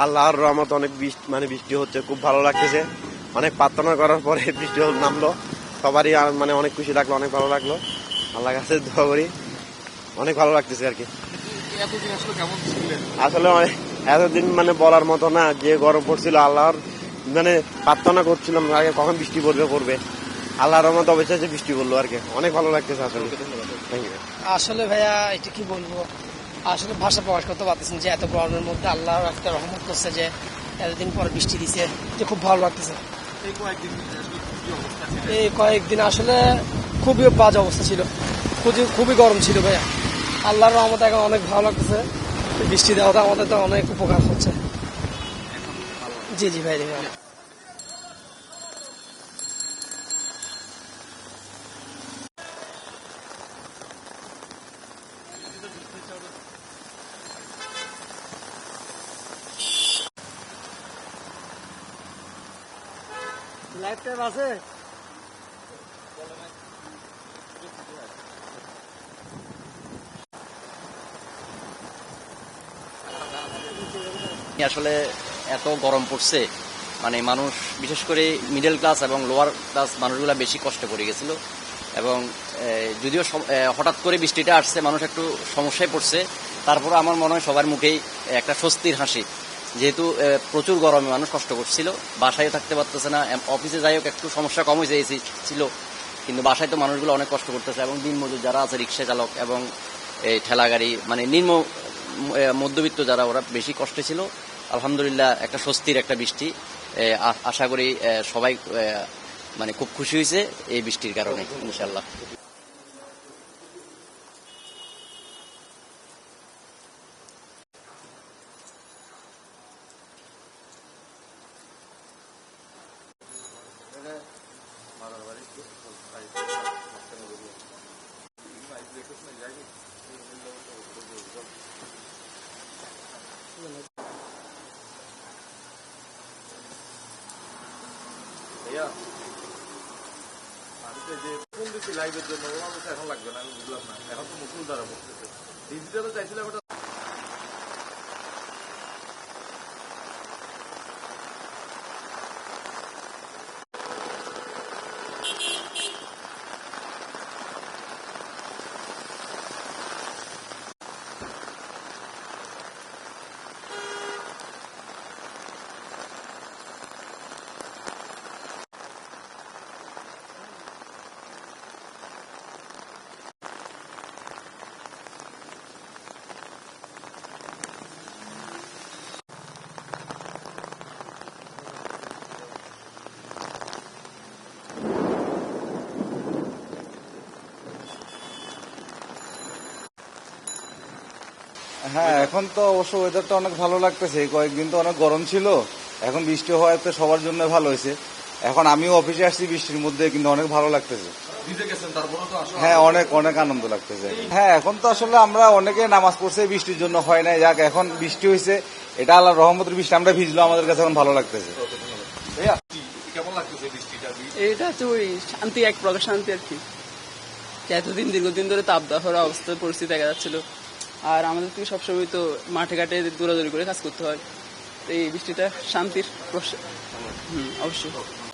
আল্লাহর রহমত অনেক বৃষ্টি হচ্ছে, খুব ভালো লাগতেছে। অনেক প্রার্থনা করার পরে বৃষ্টি নামলো, সবারই মানে অনেক খুশি লাগলো, অনেক ভালো লাগলো। আল্লাহর কাছে দোয়া করি, অনেক ভালো লাগতেছে আর কি। আসলে এতদিন মানে বলার মতো না, যে গরম পড়ছিল, আল্লাহর মানে প্রার্থনা করছিলাম আগে কখন বৃষ্টি পড়বে। আল্লাহর রহমত অবশ্যই বৃষ্টি পড়লো আর কি, অনেক ভালো লাগতেছে আসলে। আসলে ভাইয়া এটা কি বলবো, আসলে ভাষা প্রকাশ করতে পারতেছেন যে এত গরমের মধ্যে আল্লাহ একটা রহমত করছে, যে এতদিন পর বৃষ্টি দিছে, যে খুব ভালো লাগতেছে। এই কয়েকদিন আসলে খুবই বাজে অবস্থা ছিল, খুবই গরম ছিল ভাইয়া। আল্লাহর রহমত এখন অনেক ভালো লাগতেছে, বৃষ্টি দেওয়াটা আমাদের তো অনেক উপকার হচ্ছে। জি জি ভাই। লাইফ টাইম আছে। আসলে এত গরম পড়ছে, মানে মানুষ বিশেষ করে মিডল ক্লাস এবং লোয়ার ক্লাস মানুষগুলা বেশি কষ্টে পড়ে গেছিল। এবং যদিও হঠাৎ করে বৃষ্টিটা আসছে, মানুষ একটু সমস্যায় পড়ছে, তারপরে আমার মনে হয় সবার মুখেই একটা স্বস্তির হাসি। যেহেতু প্রচুর গরমে মানুষ কষ্ট করছিল, বাসায় থাকতে পারতেছে না, অফিসে যাই হোক একটু সমস্যা কম হয়েছে, এসি ছিল, কিন্তু বাসায় তো মানুষগুলো অনেক কষ্ট করতেছে। এবং দিনমজুর যারা আছে, রিক্সা চালক এবং এই ঠেলা গাড়ি, মানে মধ্যবিত্ত যারা, ওরা বেশি কষ্টে ছিল। আলহামদুলিল্লাহ একটা স্বস্তির একটা বৃষ্টি, আশা করি সবাই মানে খুব খুশি হয়েছে এই বৃষ্টির কারণে ইনশাল্লাহ। লাইভের জন্য এখন লাগবে না, আমি বুঝলাম না, এখন তো মুকুল দ্বারা বলতেছে ডিজিটালে চাইছিলাম ওটা। হ্যাঁ, এখন তো অবশ্য ওয়েদারটা অনেক ভালো লাগতেছে। কয়েকদিন তো অনেক গরম ছিল, এখন বৃষ্টি হওয়াতে সবার জন্য ভালো হয়েছে। এখন আমিও অফিসে আসছি বৃষ্টির মধ্যে, কিন্তু অনেক ভালো লাগতেছে। হ্যাঁ, অনেক অনেক আনন্দ লাগতেছে। হ্যাঁ, এখন তো আসলে আমরা অনেকে নামাজ পড়ছে বৃষ্টির জন্য, হয় নাই, যাক এখন বৃষ্টি হয়েছে, এটা আল্লাহর রহমতের বৃষ্টি, আমরা ভিজলো, আমাদের কাছে এখন ভালো লাগতেছে। কেমন লাগতেছে বৃষ্টিটা? এটা তো ওই শান্তি, এক প্রকার শান্তি আর কি। এতদিন দীর্ঘদিন ধরে তাপদাহর অবস্থা পরিস্থিতি দেখা যাচ্ছিল, আর আমাদের থেকে সবসময় তো মাঠে ঘাটে দৌড়াদৌড়ি করে কাজ করতে হয়, তো এই বৃষ্টিটা শান্তির অবশ্যই।